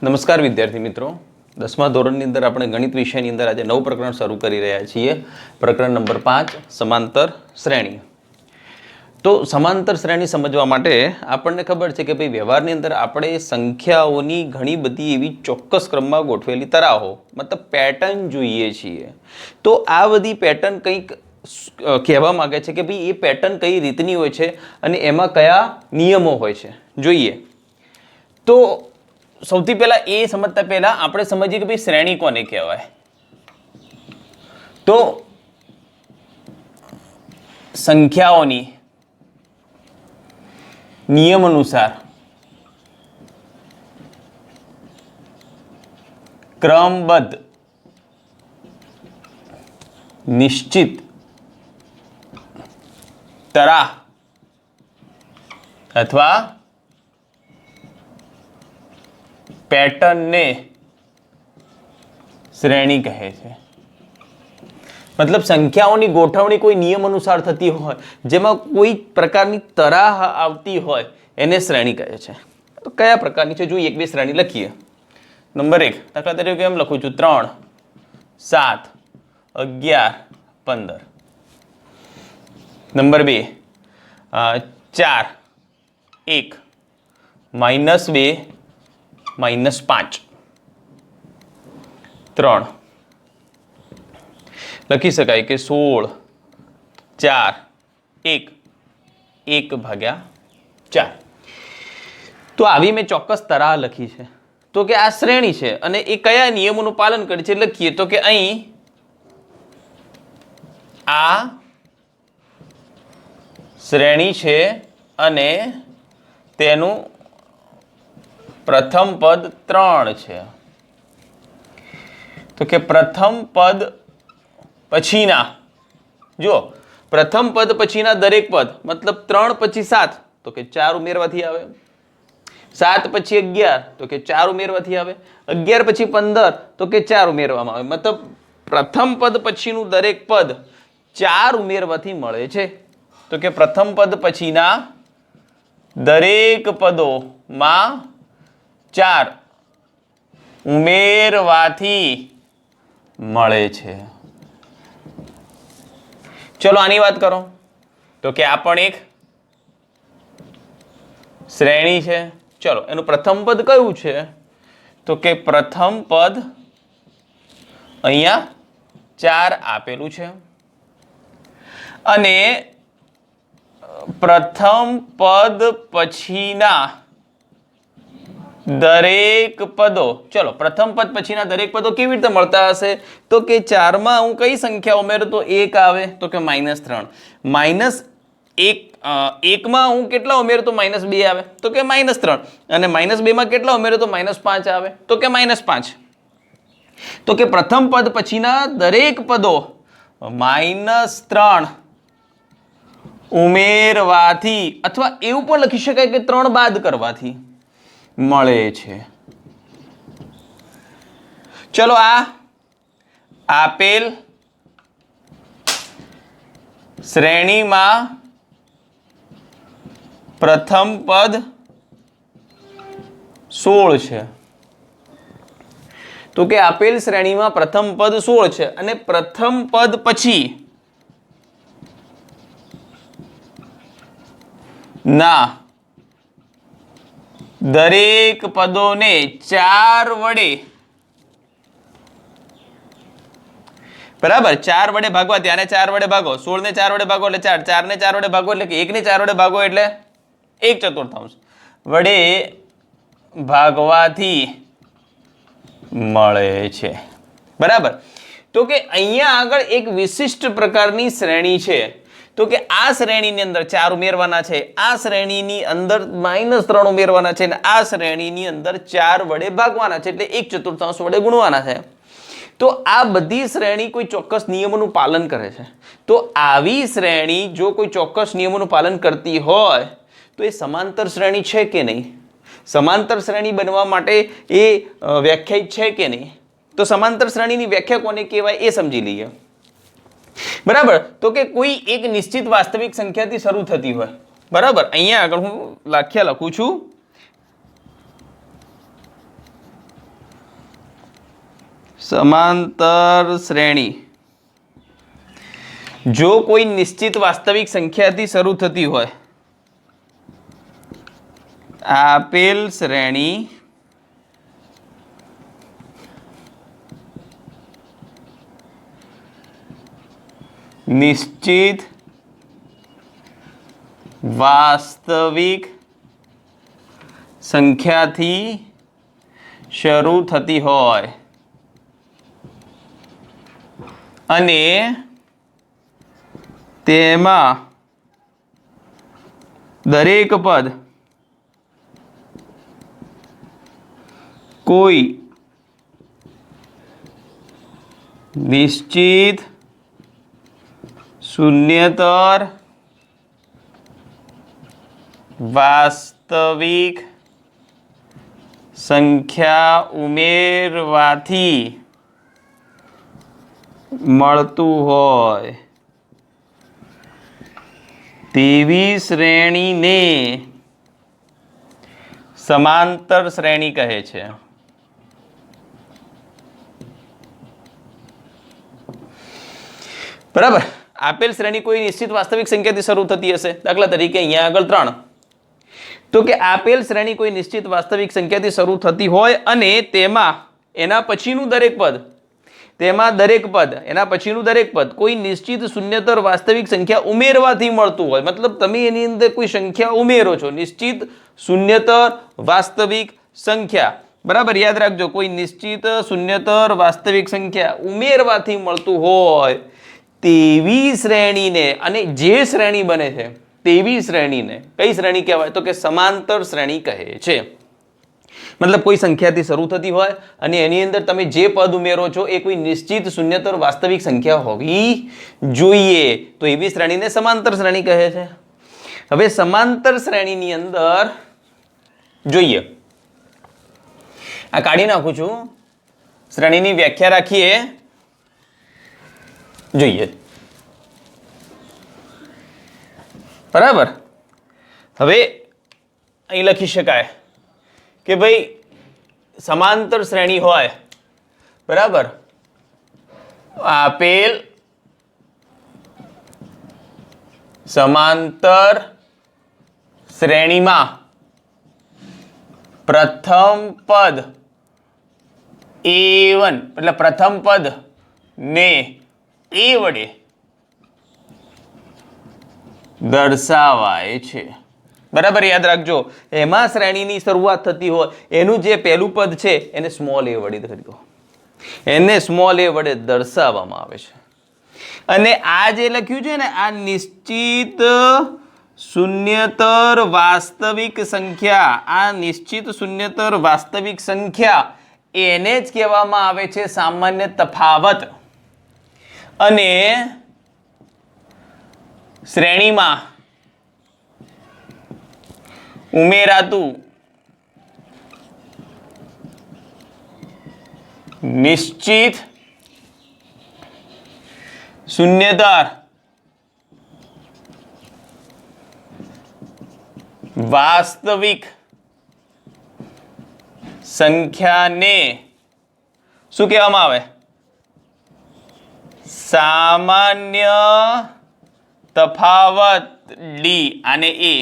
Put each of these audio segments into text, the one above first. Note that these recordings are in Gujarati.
નમસ્કાર વિદ્યાર્થી મિત્રો, 10મા ધોરણની અંદર આપણે ગણિત વિષયની અંદર આજે નવું પ્રકરણ શરૂ કરી રહ્યા છીએ. પ્રકરણ નંબર 5 સમાંતર શ્રેણી. તો સમાંતર શ્રેણી સમજવા માટે આપણને ખબર છે કે ભાઈ વ્યવહારની અંદર આપણે સંખ્યાઓની ઘણી બધી એવી ચોક્કસ ક્રમમાં ગોઠવેલી તરાહો મતલબ પેટર્ન જોઈએ છીએ. તો આ બધી પેટર્ન કંઈક કહેવા માંગે છે કે ભાઈ એ પેટર્ન કઈ રીતની હોય છે અને એમાં કયા નિયમો હોય છે જોઈએ. તો સૌથી પહેલા એ સમજતા પહેલા આપણે સમજીએ કે ભાઈ શ્રેણી કોને કહેવાય. તો સંખ્યાઓની નિયમ અનુસાર ક્રમબદ્ધ નિશ્ચિત તરાહ અથવા પેટર્નને શ્રેણી કહે છે. મતલબ સંખ્યાઓની ગોઠવણી કોઈ નિયમ અનુસાર થતી હોય, જેમાં કોઈ પ્રકારની તરાહ આવતી હોય, એને શ્રેણી કહે છે. તો કયા પ્રકારની છે જોઈએ, એક બે શ્રેણી લખીએ. નંબર 1 દાખલા તરીકે એમ લખું છું 3 7 11 15. નંબર 2 4 1 -2 -5 3 લખી શકાય કે 16 4 1 1/4. તો આવી મેં ચોક્કસ તરાહ લખી છે. તો કે આ શ્રેણી છે અને એ કયા નિયમોનું પાલન કરે છે લખીએ. તો કે અહીં આ શ્રેણી છે અને તેનું પ્રથમ પદ 3 છે. તો કે પ્રથમ પદ પછીના, જો પ્રથમ પદ પછીના દરેક પદ મતલબ 3 પછી 7 તો કે 4 ઉમેરવાથી આવે, 7 પછી 11 તો કે 4 ઉમેરવાથી આવે, 11 પછી 15 તો કે 4 ઉમેરવામાં આવે. મતલબ પ્રથમ પદ પછીનું દરેક પદ 4 ઉમેરવાથી મળે છે. તો કે પ્રથમ પદ પછીના દરેક પદોમાં 4 ઉમેરવાથી મળે છે. ચલો આની વાત કરો. તો કે આ પણ એક શ્રેણી છે. ચલો એનું પ્રથમ પદ કયું છે? તો કે પ્રથમ પદ અહીંયા 4 આપેલું છે અને પ્રથમ પદ પછીના દરેક પદો, ચલો પ્રથમ પદ પછીના દરેક પદો કેવી રીતે મળતા હશે? તો કે 4 માં હું કઈ સંખ્યા ઉમેરું તો 1 આવે, તો કે -3. -1 માં હું કેટલા ઉમેરું તો -2 આવે, તો કે -3. અને -2 માં કેટલા ઉમેરું તો -5 આવે, તો કે -5. તો કે પ્રથમ પદ પછીના દરેક પદો -3 ઉમેરવાથી અથવા એવું પણ લખી શકાય કે 3 બાદ કરવાથી મળે છે. ચલો આ આપેલ શ્રેણીમાં પ્રથમ પદ 16 છે. તો કે આપેલ શ્રેણીમાં પ્રથમ પદ 16 છે અને પ્રથમ પદ પછી ના દરેક પદોને 4 વડે, બરાબર, 4 વડે ભાગવા, ત્યાંને 4 વડે ભાગો, 16 ને 4 વડે ભાગો એટલે 4, 4 ને 4 વડે ભાગો એટલે કે 1 ને 4 વડે ભાગો એટલે 1/4 વડે ભાગવાથી મળે છે. બરાબર. તો કે અહીંયા આગળ એક વિશિષ્ટ પ્રકારની શ્રેણી છે. તો કે આ શ્રેણીની અંદર 4 ઉમેરવાના છે, આ શ્રેણીની અંદર -3 ઉમેરવાના છે અને આ શ્રેણીની અંદર 4 વડે ભાગવાના છે એટલે 1/4 વડે ગુણવાના છે. તો આ બધી શ્રેણી કોઈ ચોક્કસ નિયમોનું પાલન કરે છે. તો આવી શ્રેણી જો કોઈ ચોક્કસ નિયમોનું પાલન કરતી હોય તો એ સમાંતર શ્રેણી છે કે નહીં? સમાંતર શ્રેણી બનવા માટે એ વ્યાખ્યાયિત છે કે નહીં? તો સમાંતર શ્રેણીની વ્યાખ્યા કોને કહેવાય એ સમજી લઈએ. બરાબર. તો કે કોઈ એક નિશ્ચિત વાસ્તવિક સંખ્યાથી શરૂ થતી હોય, બરાબર. અહીંયા આગળ હું વ્યાખ્યા લખું છું સમાંતર શ્રેણી જો કોઈ નિશ્ચિત વાસ્તવિક સંખ્યાથી શરૂ થતી હોય, આપેલ શ્રેણી નિશ્ચિત વાસ્તવિક સંખ્યાથી શરૂ થતી હોય અને તેમાં દરેક પદ કોઈ નિશ્ચિત શૂન્યતર વાસ્તવિક સંખ્યા ઉમેરવાથી મળતું હોય તેવી શ્રેણીને સમાંતર શ્રેણી કહે છે. બરાબર. આપેલ શ્રેણી કોઈ નિશ્ચિત વાસ્તવિક સંખ્યાથી શરૂ થતી હશે. દાખલા તરીકે અહીંયા આગળ 3, તો કે આપેલ શ્રેણી કોઈ નિશ્ચિત વાસ્તવિક સંખ્યાથી શરૂ થતી હોય અને તેમાં એના પછીનું દરેક પદ કોઈ નિશ્ચિત શૂન્યતર વાસ્તવિક સંખ્યા ઉમેરવાથી મળતું હોય. મતલબ તમે એની અંદર કોઈ સંખ્યા ઉમેરો છો, નિશ્ચિત શૂન્યતર વાસ્તવિક સંખ્યા. બરાબર, યાદ રાખજો, કોઈ નિશ્ચિત શૂન્યતર વાસ્તવિક સંખ્યા ઉમેરવાથી મળતું હોય તેવી શ્રેણીને, અને જે શ્રેણી બને છે તેવી શ્રેણીને કઈ શ્રેણી કહેવાય? તો કે સમાંતર શ્રેણી કહે છે. મતલબ કોઈ સંખ્યાથી શરૂ થતી હોય અને એની અંદર તમે જે પદ ઉમેરો છો એ કોઈ નિશ્ચિત શૂન્યતર વાસ્તવિક સંખ્યા હોવી જોઈએ, તો એવી શ્રેણીને સમાંતર શ્રેણી કહે છે. હવે સમાંતર શ્રેણીની અંદર જોઈએ, આ કાઢી નાખું છું, શ્રેણીની વ્યાખ્યા રાખીએ, જોઈએ. બરાબર. હવે અહીં લખી શકાય કે ભાઈ સમાંતર શ્રેણી હોય, બરાબર, આપેલ સમાંતર શ્રેણીમાં પ્રથમ પદ A1 એટલે પ્રથમ પદ ને A વડે દર્શાવાય છે. બરાબર, યાદ રાખજો, એમાં શ્રેણીની શરૂઆત થતી હોય એનું જે પહેલું પદ છે એને સ્મોલ a વડે દર્શાવવામાં આવે છે. અને આ જે લખ્યું છે ને, આ નિશ્ચિત શૂન્યતર વાસ્તવિક સંખ્યા, એને જ કહેવામાં આવે છે સામાન્ય તફાવત. અને શ્રેણીમાં ઉમેરાતું નિશ્ચિત શૂન્યતર વાસ્તવિક સંખ્યાને શું કહેવામાં આવે? સામાન્ય તફાવત ડી, આને એ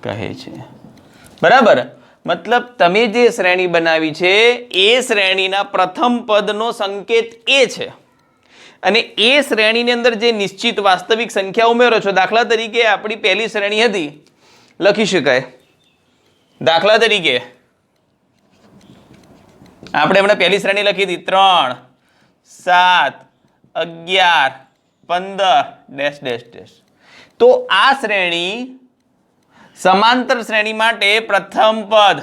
કહે છે. બરાબર, મતલબ તમે જે શ્રેણી બનાવી છે એ શ્રેણીના પ્રથમ પદનો સંકેત એ છે અને એ શ્રેણીની અંદર જે નિશ્ચિત વાસ્તવિક સંખ્યા ઉમેરો છો. દાખલા તરીકે આપણી પહેલી શ્રેણી હતી, લખી શકાય, દાખલા તરીકે આપણે હમણાં પહેલી શ્રેણી લખી હતી 3, 7, 11, 15 ... તો આ શ્રેણી સમાંતર શ્રેણી માટે પ્રથમ પદ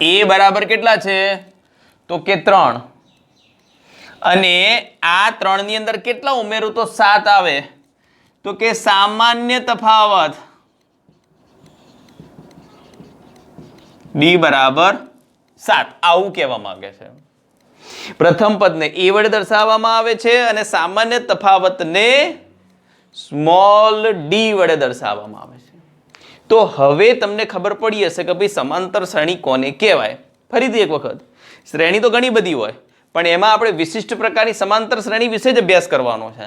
A બરાબર કેટલા છે? તો કે 3. અને આ 3 ની અંદર કેટલા ઉમેરું તો 7 આવે, તો કે સામાન્ય તફાવત D બરાબર 7. આવું કહેવા માંગે છે. પ્રથમ પદને A વડે દર્શાવવામાં આવે છે અને સામાન્ય તફાવતને સ્મોલ d વડે દર્શાવવામાં આવે છે. તો હવે તમને ખબર પડી હશે કે ભાઈ સમાંતર શ્રેણી કોને કહેવાય. ફરીથી એક વખત, શ્રેણી તો ઘણી બધી હોય, પણ એમાં આપણે વિશિષ્ટ પ્રકારની સમાંતર શ્રેણી વિશે જ અભ્યાસ કરવાનો છે.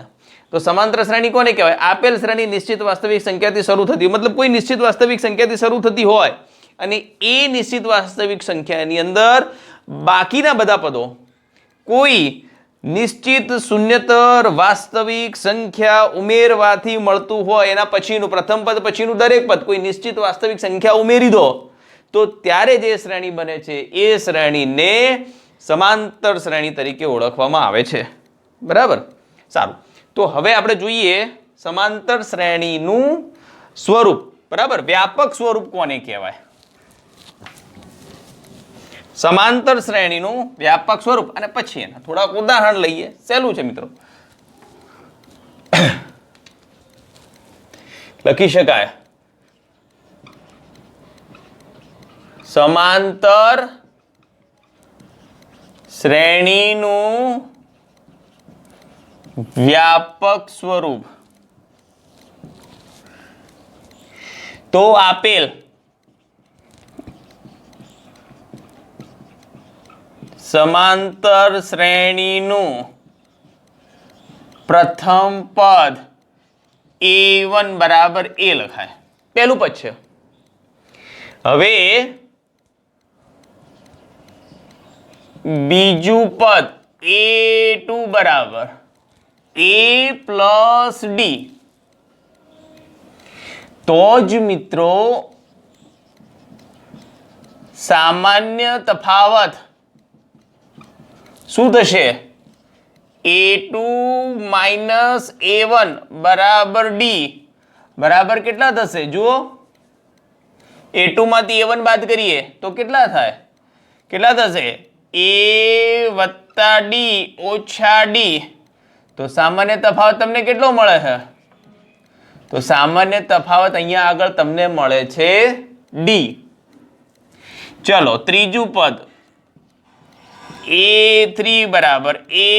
તો સમાંતર શ્રેણી કોને કહેવાય? આપેલ શ્રેણી નિશ્ચિત વાસ્તવિક સંખ્યાથી શરૂ થતી, મતલબ કોઈ નિશ્ચિત વાસ્તવિક સંખ્યાથી શરૂ થતી હોય અને એ નિશ્ચિત વાસ્તવિક સંખ્યાની અંદર બાકીના બધા પદો કોઈ નિશ્ચિત શૂન્યતર વાસ્તવિક સંખ્યા ઉમેરવાથી મળતું હોય, એના પછીનું પ્રથમ પદ પછીનું દરેક પદ કોઈ નિશ્ચિત વાસ્તવિક સંખ્યા ઉમેરી દો, તો ત્યારે જે શ્રેણી બને છે એ શ્રેણીને સમાંતર શ્રેણી તરીકે ઓળખવામાં આવે છે. બરાબર, સારું. તો હવે આપણે જોઈએ સમાંતર શ્રેણીનું સ્વરૂપ. બરાબર, વ્યાપક સ્વરૂપ કોને કહેવાય? સમાંતર શ્રેણીનું વ્યાપક સ્વરૂપ, અને પછી એના થોડાક ઉદાહરણ લઈએ. સહેલું છે મિત્રો, લખી શકાય. સમાંતર શ્રેણીનું વ્યાપક સ્વરૂપ તો આપેલ સમાંતર શ્રેણીનું પ્રથમ પદ a1 બરાબર a લખાય. પહેલું પદ છે. હવે બીજું પદ a2 બરાબર a પ્લસ d. તો જ મિત્રો સામાન્ય તફાવત શું થશે? a2 માઇનસ a1 બરાબર d બરાબર કેટલા થશે? જુઓ, a2 માંથી a1 બાદ કરીએ તો કેટલા થાય? કેટલા થશે? a વત્તા d ઓછા d. તો સામાન્ય તફાવત તમને કેટલો મળે છે? તો સામાન્ય તફાવત અહીંયા આગળ તમને મળે છે d. ચલો, ત્રીજું પદ a3 બરાબર a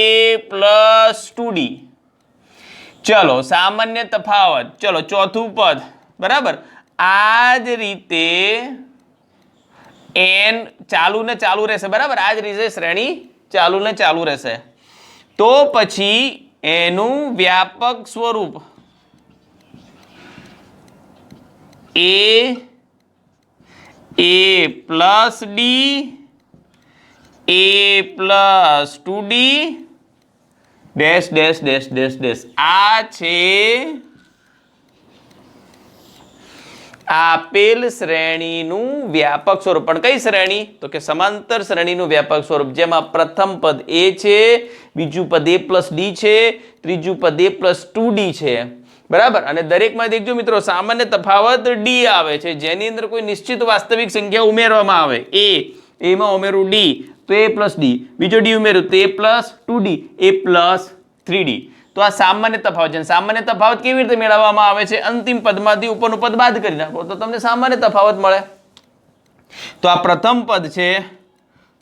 પ્લસ 2d. ચલો, સામાન્ય તફાવત. ચલો, ચોથું પદ. બરાબર, આ જ રીતે n ચાલુ ને ચાલુ રહેશે. બરાબર, આ જ રીતે શ્રેણી ચાલુ ને ચાલુ રહેશે. તો પછી એનું વ્યાપક સ્વરૂપ a plus d a plus 2d dash dash dash dash dash. આ છે આપેલ શ્રેણીનું વ્યાપક સ્વરૂપ. પણ કઈ શ્રેણી? તો કે સમાંતર શ્રેણીનું વ્યાપક સ્વરૂપ, જેમાં પ્રથમ પદ a છે, બીજું પદ a પ્લસ d છે, ત્રીજું પદ a પ્લસ 2d છે. બરાબર, અને દરેકમાં દેખજો મિત્રો સામાન્ય તફાવત d આવે છે, જેની અંદર કોઈ નિશ્ચિત વાસ્તવિક સંખ્યા ઉમેરવામાં આવે. એમાં ઉમેરું d તો a પ્લસ d, બીજો d ઉમેરું તો a plus 2d, a plus 3d. તો આ સામાન્ય તફાવત છે. સામાન્ય તફાવત કેવી રીતે મેળવવામાં આવે છે? અંતિમ પદમાંથી ઉપરનું પદ બાદ કરી નાખો તો તમને સામાન્ય તફાવત મળે. તો આ પ્રથમ પદ છે,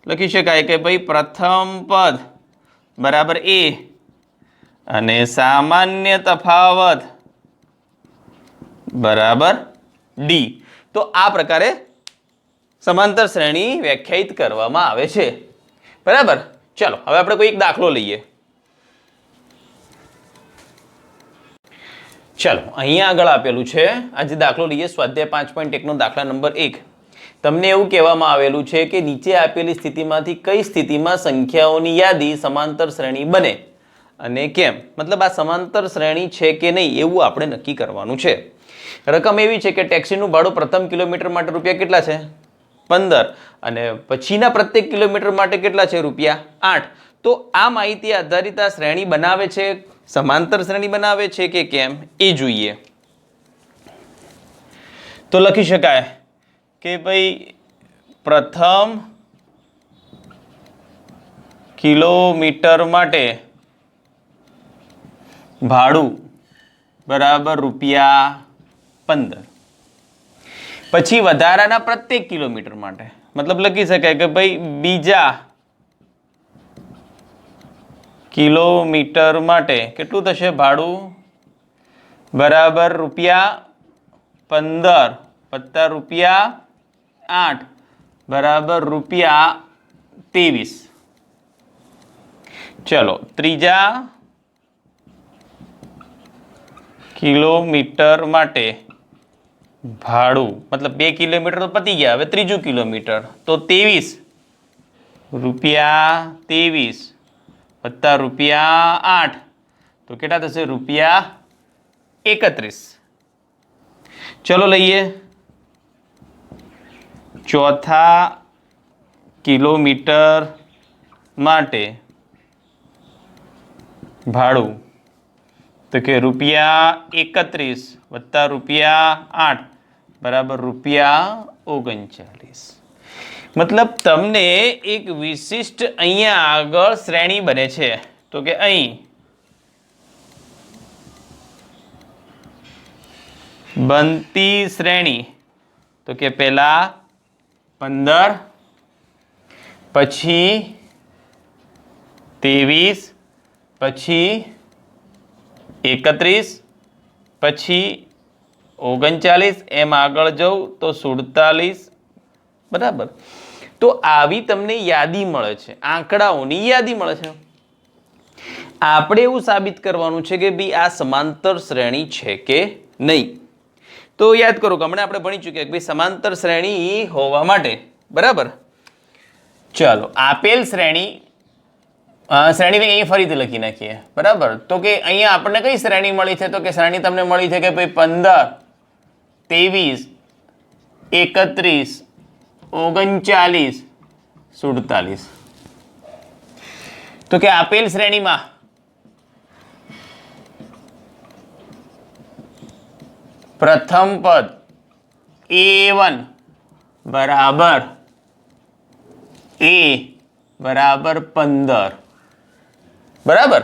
લખી શકાય કે ભાઈ પ્રથમ પદ બરાબર a અને સામાન્ય તફાવત બરાબર d. તો આ પ્રકારે સમાંતર શ્રેણી વ્યાખ્યાયિત કરવામાં આવે છે. બરાબર, ચલો હવે આપણે કોઈ એક દાખલો લઈએ. ચલો, અહીંયા આગળ આપેલું છે, આજે દાખલો લઈએ. સ્વાધ્યાય 5.1 નો દાખલા નંબર 1. તમને એવું કહેવામાં આવેલું છે કે નીચે આપેલી સ્થિતિમાંથી કઈ સ્થિતિમાં સંખ્યાઓની યાદી સમાંતર શ્રેણી બને અને કેમ? મતલબ આ સમાંતર શ્રેણી છે કે નહીં એવું આપણે નક્કી કરવાનું છે. રકમ એવી છે કે ટેક્સીનું ભાડું પ્રથમ કિલોમીટર માટે રૂપિયા કેટલા છે? 15, અને પછીના પ્રત્યેક કિલોમીટર માટે કેટલા છે? રૂપિયા 8. તો આ માહિતી આધારિત આ શ્રેણી બનાવે છે, સમાંતર શ્રેણી બનાવે છે કે કેમ એ જોઈએ. તો લખી શકાય કે ભાઈ પ્રથમ કિલોમીટર માટે ભાડું બરાબર રૂપિયા 15. પછી વધારાના પ્રત્યેક કિલોમીટર માટે મતલબ લખી શકાય કે ભાઈ બીજા કિલોમીટર માટે કેટલું થશે ભાડું? બરાબર રૂપિયા 15 વત્તા રૂપિયા 8 बराबर ₹23। चलो त्रीजा किलोमीटर माटे भाड़ू मतलब 2 किलोमीटर तो पती गया, हवे त्रीजू किलोमीटर तो ₹23 वत्ता ₹8 तो केटला थशे ₹31। चलो लईए चौथा किलोमीटर माटे भाड़ू तो के ₹31 वत्ता ₹8 बराबर ₹39। मतलब तमने एक विशिष्ट अहींया आगळ श्रेणी बने छे तो के अहीं बनती श्रेणी तो के पहला 15 पछी 23 पछी 31 पछी 39 एम आगळ जऊ तो 47 बराबर। तो आवी तमने यादी मळे छे, आंकड़ाओनी यादी मळे छे। आपणे एवुं साबित करवानुं छे के भाई आ समांतर श्रेणी छे के नहीं। तो याद करो कि हमणे आपणे भणी चूक्या कि भाई समांतर श्रेणी होवा माटे बराबर। चलो आपेल श्रेणी श्रेणी अहीं फरीथी लखी नाखीए बराबर। तो के अहींया आपणे कई श्रेणी मळी छे तो के श्रेणी तमने मळी छे के भाई 15 23 31 39 47। तो के आपेल श्रेणी में प्रथम पद A1 बराबर A बराबर 15 बराबर।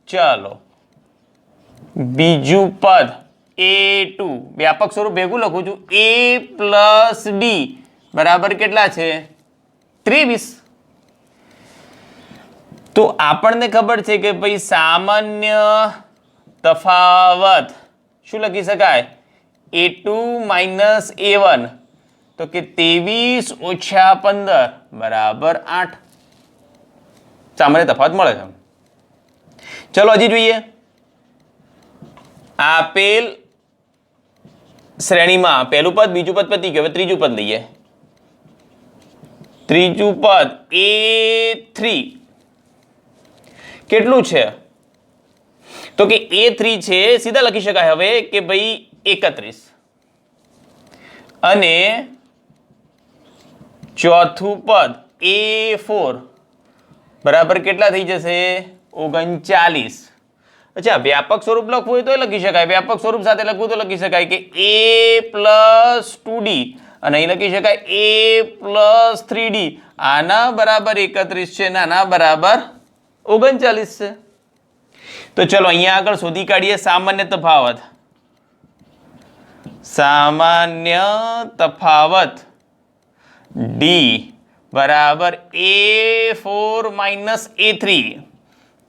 चलो बीजू पद A2 व्यापक स्वरूप भेगू लखू छू A प्लस D बराबर केटला छे 23। तो आपने खबर छे कि भाई सामान्य तफावत शू लखी शकाय A2 माइनस A1 तो कि 23 ओछा 15 बराबर 8 सामान्य तफावत मळे छे। चलो हजी जोईए आपेल श्रेणी में पहलू पद बीजू पद पती गयुं, त्रीजू पद लईए। त्रीजू पद A3 केटलू छे तो कि A3 छे सीधा लखी शकाय हवे के भाई 31 अने चौथू पद A4 बराबर केटला थई जशे 39। अच्छा व्यापक स्वरूप लखवू होय तो लखी शकाय, व्यापक स्वरूप साथे लखवू तो लखी शकाय कि A प्लस 2D અને અહીં લખી શકાય A પ્લસ 3D આના બરાબર 31 છે ને આના બરાબર 39 છે। તો ચલો અહીંયા આગળ શોધી કાઢીએ સામાન્ય તફાવત। સામાન્ય તફાવત D બરાબર A4 માઇનસ A3।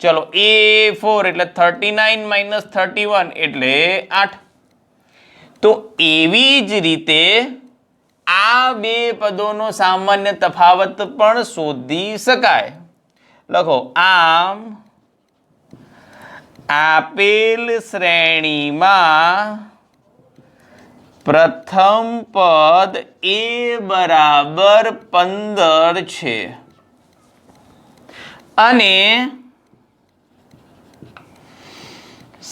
ચલો A4 એટલે 39 માઇનસ 31 એટલે 8। તો એવી જ રીતે આ બે પદોનો સામાન્ય તફાવત પણ શોધી શકાય। લખો આમ આપેલ શ્રેણીમાં પ્રથમ પદ A બરાબર 15 છે અને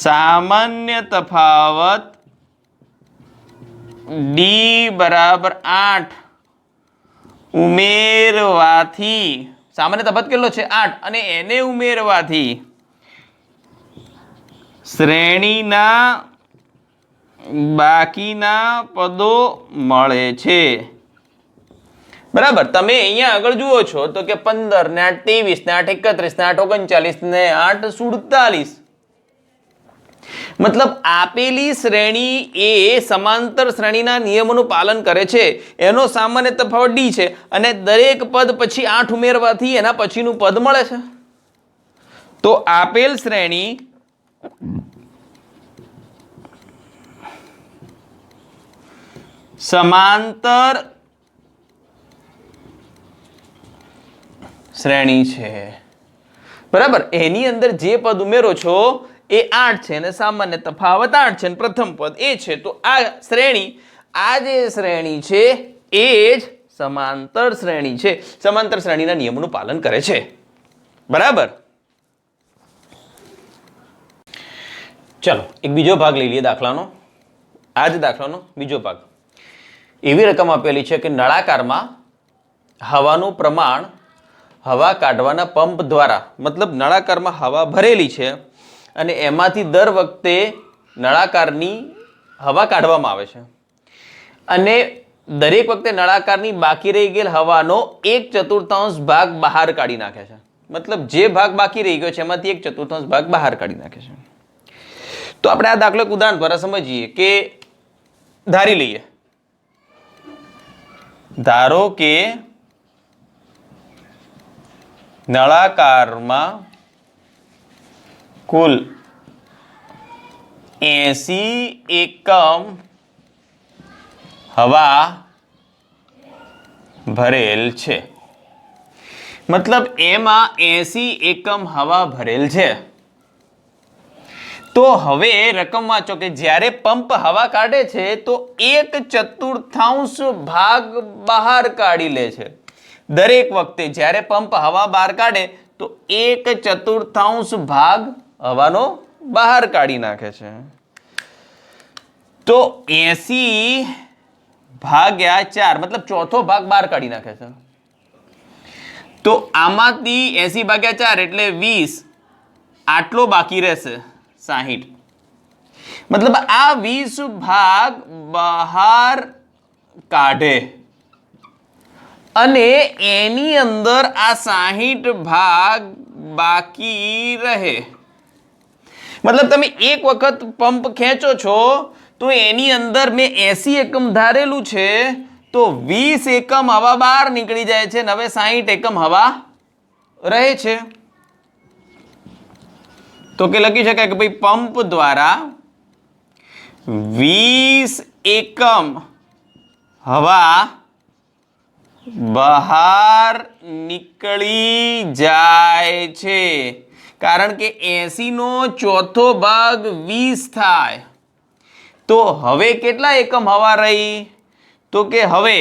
સામાન્ય તફાવત D बराबर 8 उमेरवाथी सामान्य तफावत केटलो छे 8 अने एने उमेरवाथी श्रेणीना बाकीना पदो मळे छे बराबर। तमे अहींया आगळ जुओ छो तो के 15 ने 8 23 ने 8 31 ने 8 39 ने 8 47। मतलब आपेली श्रेणी ए समांतर श्रेणीना नियमोनुं पालन करे छे एनो सामान्य तफावत D छे अने दरेक पद पछी 8 उमेरवाथी एना पछीनुं पद मळे छे। तो आपेल श्रेणी समांतर શ્રેણી છે, બરાબર. એની અંદર જે પદ ઉમેરો છો એ 8 છે અને સામાન્ય તફાવત 8 છે અને પ્રથમ પદ એ છે. તો આ શ્રેણી, આ જે શ્રેણી છે એ જ સમાંતર શ્રેણી છે, સમાંતર શ્રેણીના નિયમોનું પાલન કરે છે, બરાબર. ચલો એક બીજો ભાગ લઈ લઈએ દાખલાનો. આ જ દાખલાનો બીજો ભાગ. એવી રકમ આપેલી છે કે નળાકારમાં હવાનું પ્રમાણ હવા કાઢવાના પંપ દ્વારા, મતલબ નળાકારમાં હવા ભરેલી છે અને એમાંથી દર વખતે નળાકારની હવા કાઢવામાં આવે છે અને દરેક વખતે નળાકારની બાકી રહી ગયેલ હવાનો 1/4 ભાગ બહાર કાઢી નાખે છે. મતલબ જે ભાગ બાકી રહી ગયો છે એમાંથી 1/4 ભાગ બહાર કાઢી નાખે છે. તો આપણે આ દાખલો એક ઉદાહરણ દ્વારા સમજીએ કે ધારી લઈએ, ધારો કે નળાકારમાં કુલ 80 એકમ હવા ભરેલ છે. મતલબ એમાં 80 એકમ હવા ભરેલ છે. તો હવે રકમ વાંચો કે જ્યારે પંપ હવા કાઢે છે તો 1/4 ભાગ બહાર કાઢી લે છે. દરેક વખતે જ્યારે પંપ હવા બહાર કાઢે તો 1/4 ભાગ હવાનો બહાર કાઢી નાખે છે. તો 80/4 મતલબ ચોથો ભાગ બહાર કાઢી નાખે છે. તો આમાંથી 80/4 એટલે 20, આટલો બાકી રહેશે 60. મતલબ આ 20 ભાગ બહાર કાઢે અને એની અંદર આ 60 ભાગ બાકી રહે. મતલબ તમે એક વખત પંપ ખેંચો છો તો એની અંદર મેં 80 એકમ ધારેલું છે તો 20 એકમ હવા બહાર નીકળી જાય છે અને હવે 60 એકમ હવા રહે છે. તો કે લખી શકાય કે ભાઈ પંપ દ્વારા 20 એકમ હવા બહાર નીકળી જાય છે, કારણ કે 80 નો ચોથો ભાગ 20 થાય. તો હવે કેટલા એકમ હવા રહી? તો કે હવે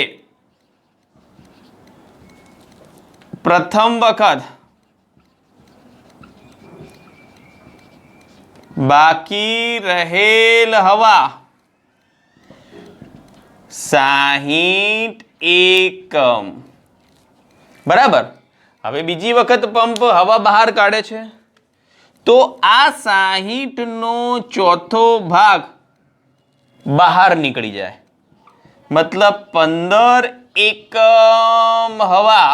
પ્રથમ વખત બાકી રહેલ હવા 60 એકમ, બરાબર. હવે બીજી વખત પંપ હવા બહાર કાઢે છે તો આ 60 નો ચોથો ભાગ બહાર નીકળી જાય. મતલબ 15 એકમ હવા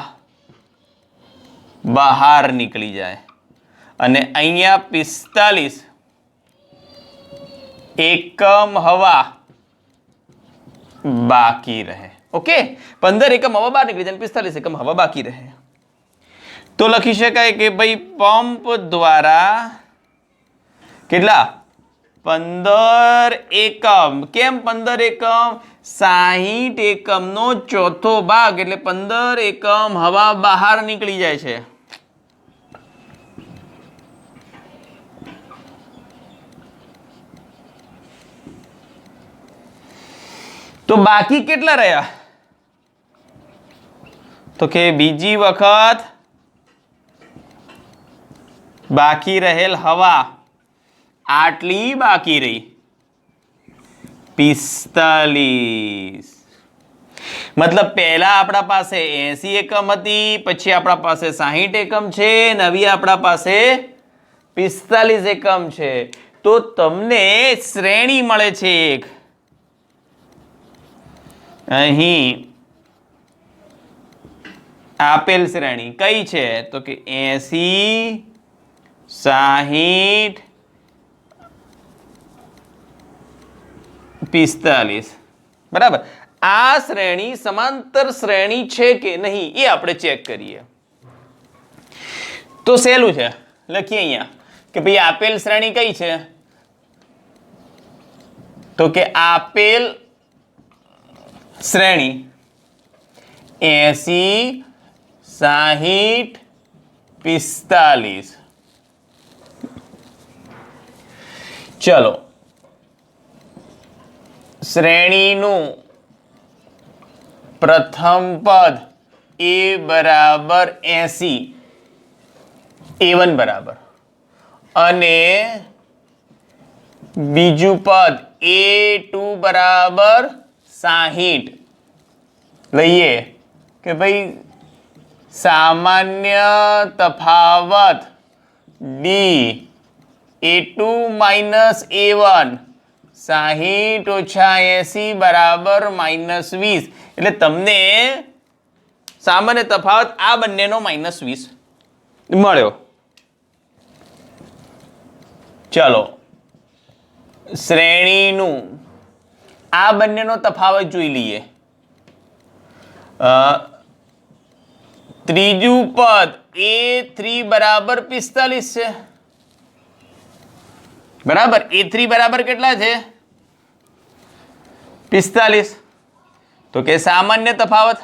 બહાર નીકળી જાય અને અહીંયા 45 એકમ હવા બાકી રહે. ઓકે, 15 એકમ હવા બહાર નીકળી જાય, 45 એકમ હવા બાકી રહે. તો લખી શકાય કે ભાઈ પંપ દ્વારા કેટલા? 15 એકમ. કેમ 15 એકમ? 60 એકમનો ચોથો ભાગ એટલે 15 એકમ હવા બહાર નીકળી જાય છે. તો બાકી કેટલા રહ્યા? તો કે બીજી વખત બાકી રહેલ હવા આટલી બાકી રહી 45. મતલબ પહેલા આપણા પાસે 80 એકમ હતી, પછી આપણા પાસે 60 એકમ છે, નવી આપણા પાસે 45 એકમ છે. તો તમને શ્રેણી મળે છે એક અહીં આપેલ શ્રેણી. કઈ છે? તો કે 80, 60, 45. બરાબર. આ શ્રેણી સમાંતર શ્રેણી છે કે નહીં એ આપણે ચેક કરીએ. તો સહેલું છે, લખીએ અહીંયા કે ભાઈ આપેલ શ્રેણી કઈ છે? તો કે આપેલ શ્રેણી 80, 60, 45. ચલો, શ્રેણીનું પ્રથમ પદ a બરાબર 80, a1 બરાબર, અને બીજું પદ a2 બરાબર 60 લઈએ કે ભાઈ સામાન્ય તફાવત d a2 માઇનસ a1 60 ઓછા 80 બરાબર -20, એટલે તમને સામાન્ય તફાવત આ બંનેનો -20 મળ્યો. ચલો, શ્રેણીનું આ બંનેનો તફાવત જોઈ લઈએ. ત્રીજું પદ a3 બરાબર 45 છે, બરાબર. a3 બરાબર કેટલા છે? 45. તો કે સામાન્ય તફાવત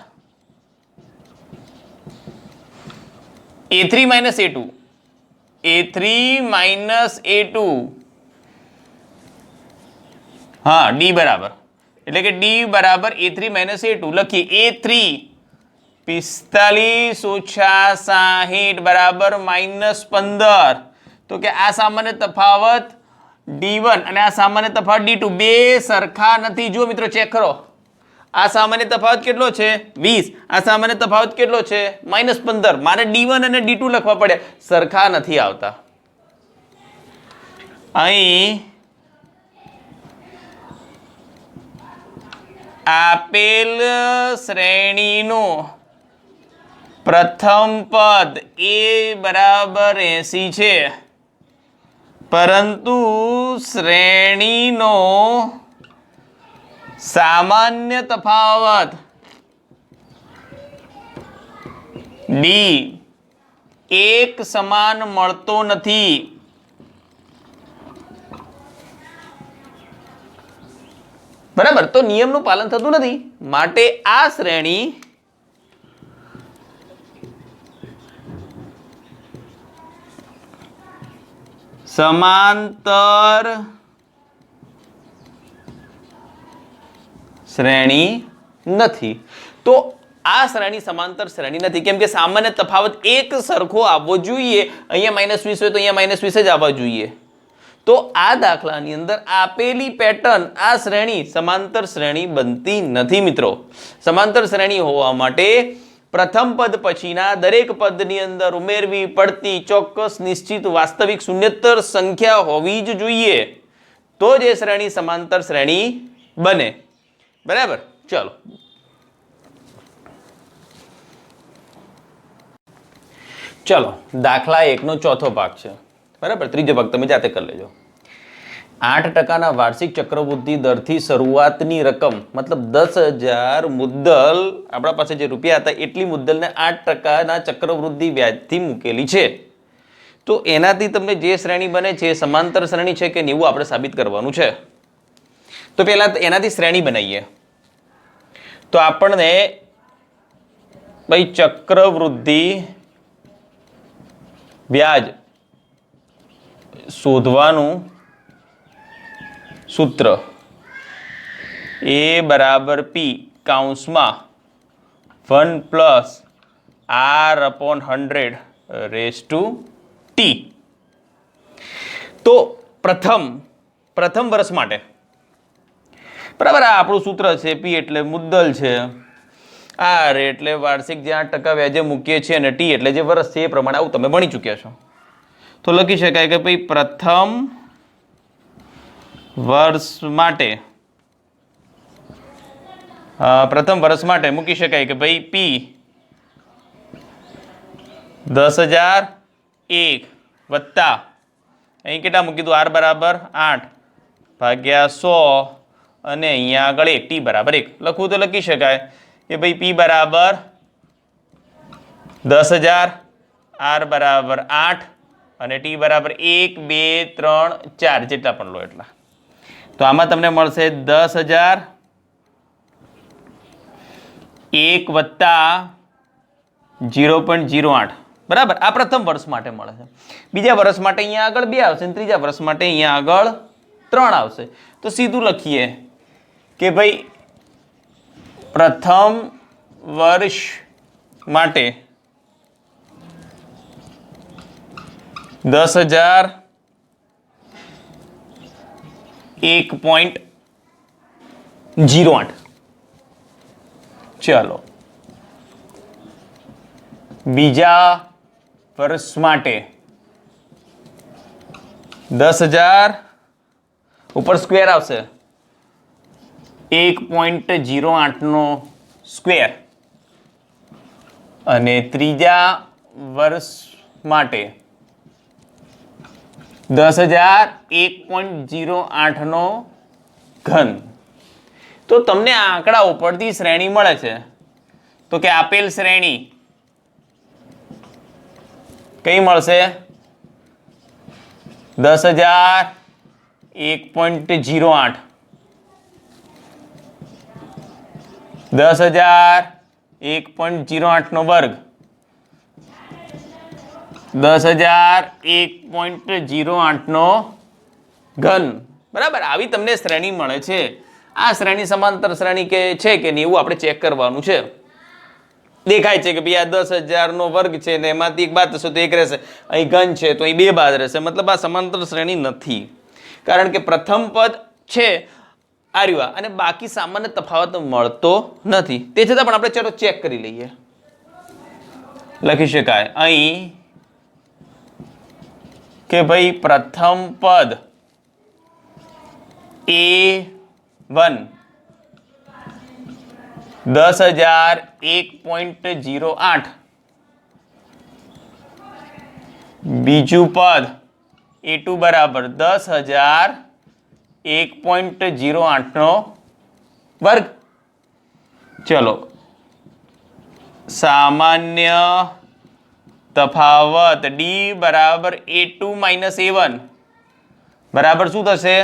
a3 minus a2, a3 minus a2, હા, d બરાબર, એટલે કે d બરાબર a3 માઇનસ a2 લખીએ. a3 45 ઓછા 60 બરાબર -15. તો કે આ સામાન્ય તફાવત d1 અને આ સામાન્ય તફાવત d2 બે સરખા નથી. જુઓ મિત્રો, ચેક કરો. આ સામાન્ય તફાવત કેટલો છે? 20. આ સામાન્ય તફાવત કેટલો છે? -15. મારે d1 અને d2 લખવા પડ્યા, સરખા નથી આવતા. અહીં આપેલ શ્રેણીનું પ્રથમ પદ a બરાબર 80 છે, પરંતુ શ્રેણીનો સામાન્ય તફાવત d એક સમાન મળતો નથી. બરાબર, તો નિયમનું પાલન થતું નથી, માટે આ શ્રેણી સમાંતર શ્રેણી નથી. તો આ શ્રેણી સમાંતર શ્રેણી નથી, કેમ કે સામાન્ય તફાવત એક સરખો આવવો જોઈએ. અહીંયા -20 હોય તો અહીંયા -20 જ આવવા જોઈએ. તો આ દાખલાની અંદર આપેલી પેટર્ન આ શ્રેણી સમાંતર શ્રેણી બનતી નથી મિત્રો. સમાંતર શ્રેણી હોવા માટે પ્રથમ પદ પછીના દરેક પદની અંદર ઉમેરવી પડતી ચોક્કસ નિશ્ચિત વાસ્તવિક શૂન્યેતર સંખ્યા હોવી જ જોઈએ, તો જ એ શ્રેણી સમાંતર શ્રેણી બને. બરાબર. ચલો, દાખલા 1નો ચોથો ભાગ છે. બરાબર, ત્રીજો ભાગ તમે જાતે કરી લેજો. 8% વાર્ષિક ચક્રવૃદ્ધિ દરથી શરૂઆતની રકમ મતલબ 10,000 મુદ્દલ, આપણા પાસે જે રૂપિયા હતા એટલી મુદ્દલને 8% ચક્રવૃદ્ધિ વ્યાજથી મૂકેલી છે. તો એનાથી તમને જે શ્રેણી બને છે સમાંતર શ્રેણી છે કે નહીં આપણે સાબિત કરવાનું છે. તો પહેલા એનાથી શ્રેણી બનાવીએ. તો આપણને ભાઈ ચક્રવૃદ્ધિ વ્યાજ શોધવાનું સૂત્ર a બરાબર p કૌંસમાં 1 plus r/100 rays two t. તો પ્રથમ વર્ષ માટે, બરાબર, આ આપણું સૂત્ર છે. p એટલે મુદ્દલ છે, r એટલે વાર્ષિક જે 8% વ્યાજે મૂકીએ છીએ, અને t એટલે જે વર્ષ છે એ પ્રમાણે આવું તમે ભણી ચૂક્યા છો. તો લખી શકાય કે ભાઈ પ્રથમ વર્ષ માટે મૂકી શકાય કે ભાઈ p 10,001 વત્તા અહીં કેટલા મૂકી દઉં, r બરાબર 8 ભાગ્યા 100 અને અહીંયા આગળ 1, t બરાબર 1 લખવું તો લખી શકાય કે ભાઈ p બરાબર 10,000, r બરાબર 8 અને t બરાબર 1, 2, 3, 4 જેટલા પણ લો એટલા. તો આમાં તમને મળશે 10,001 વત્તા 0.08, બરાબર. આ પ્રથમ વર્ષ માટે મળે છે. બીજા વર્ષ માટે અહીંયા આગળ 2 આવશે અને ત્રીજા વર્ષ માટે અહીંયા આગળ 3 આવશે. તો સીધું લખીએ કે ભાઈ પ્રથમ વર્ષ માટે 10,000 1.08. ચલો બીજા વર્ષ માટે 10,000 ઉપર સ્ક્વેર આવશે 1.08 નો સ્ક્વેર અને ત્રીજા વર્ષ માટે 10,000 1.08 નો ઘન. તો તમને આ આંકડા ઉપરથી શ્રેણી મળે છે. તો કે આપેલ શ્રેણી કઈ મળશે? 10,000 1.08 10,000 1.08 નો વર્ગ 10,000 1.08 નો ઘન. બરાબર. આવી તમને શ્રેણી મળે છે. આ શ્રેણી સમાંતર શ્રેણી કે છે કે નહીં એવું આપણે ચેક કરવાનું છે. દેખાય છે કે ભાઈ આ 10,000 નો વર્ગ છે ને એમાંથી એક બાદ થશે તો એક રહેશે, અહીં ઘન છે તો અહીં 2 બાદ રહેશે, મતલબ આ સમાંતર શ્રેણી નથી. કારણ કે પ્રથમ પદ છે આર્યા અને બાકી સામાન્ય તફાવત મળતો નથી. તે છતાં પણ આપણે ચલો ચેક કરી લઈએ. લખી શકાય અહીં કે ભાઈ પ્રથમ પદ A1 10,000 1.08 બીજું પદ A2 બરાબર 10,000 1.08 નો વર્ગ. ચલો સામાન્ય તફાવત D બરાબર A2 માઇનસ A1 બરાબર શું થશે?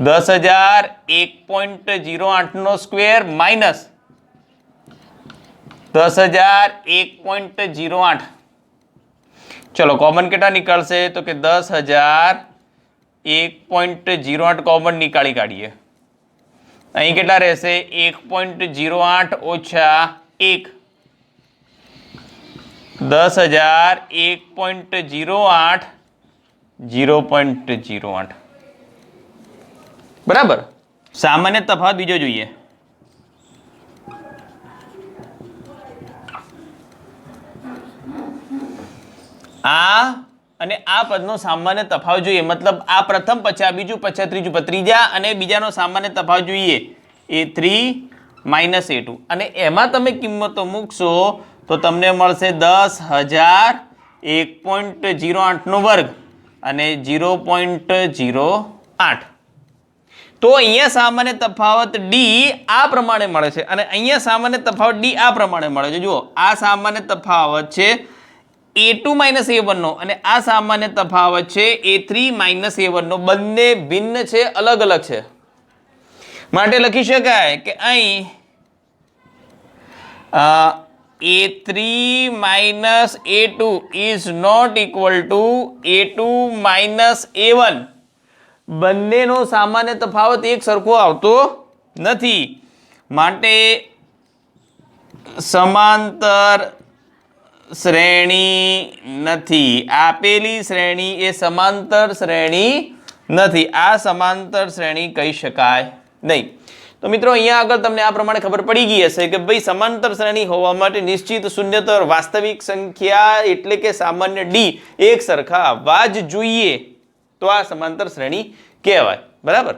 10,000 1.08 નો સ્ક્વેર માઇનસ 10,000 1.08. ચલો કોમન કેટલા નીકળશે? તો કે 10,000 1.08 કોમન નીકાળી કાઢીએ. અહીં કેટલા રહેશે? 1.08 ઓછા 1 10,000 1.08 0.08. બરાબર. સામાન્ય તફાવત બીજો જોઈએ. આ અને આ પદનો સામાન્ય તફાવત જોઈએ, મતલબ આ પ્રથમ પછી આ બીજું પછી આ ત્રીજું, ત્રીજા અને બીજાનો સામાન્ય તફાવત જોઈએ A3 માઇનસ A2 અને એમાં તમે કિંમતો મૂકશો તો તમને મળશે 10,000 1.08 નો વર્ગ અને 0.08. તો અહીંયા સામાન્ય તફાવત D આ પ્રમાણે મળે છે અને અહીંયા સામાન્ય તફાવત D આ પ્રમાણે મળે છે. જુઓ આ સામાન્ય તફાવત છે A2 માઇનસ A1 નો અને આ સામાન્ય તફાવત છે A3 માઇનસ A1 નો. બંને ભિન્ન છે, અલગ અલગ છે. માટે લખી શકાય કે અહીં A3 minus A2 is not equal to A2 minus A1. બંનેનો સામાન્ય તફાવત એક સરખો આવતો નથી. માટે સમાંતર શ્રેણી નથી. આપેલી શ્રેણી એ સમાંતર શ્રેણી નથી. આ સમાંતર શ્રેણી કહી શકાય નહીં. તો મિત્રો અહીંયા આગળ તમને આ પ્રમાણે ખબર પડી ગઈ હશે કે ભાઈ સમાંતર શ્રેણી હોવા માટે નિશ્ચિત શૂન્યતર વાસ્તવિક સંખ્યા એટલે કે સામાન્ય D એક સરખા આવવા જ જોઈએ, તો આ સમાંતર શ્રેણી કહેવાય. બરાબર.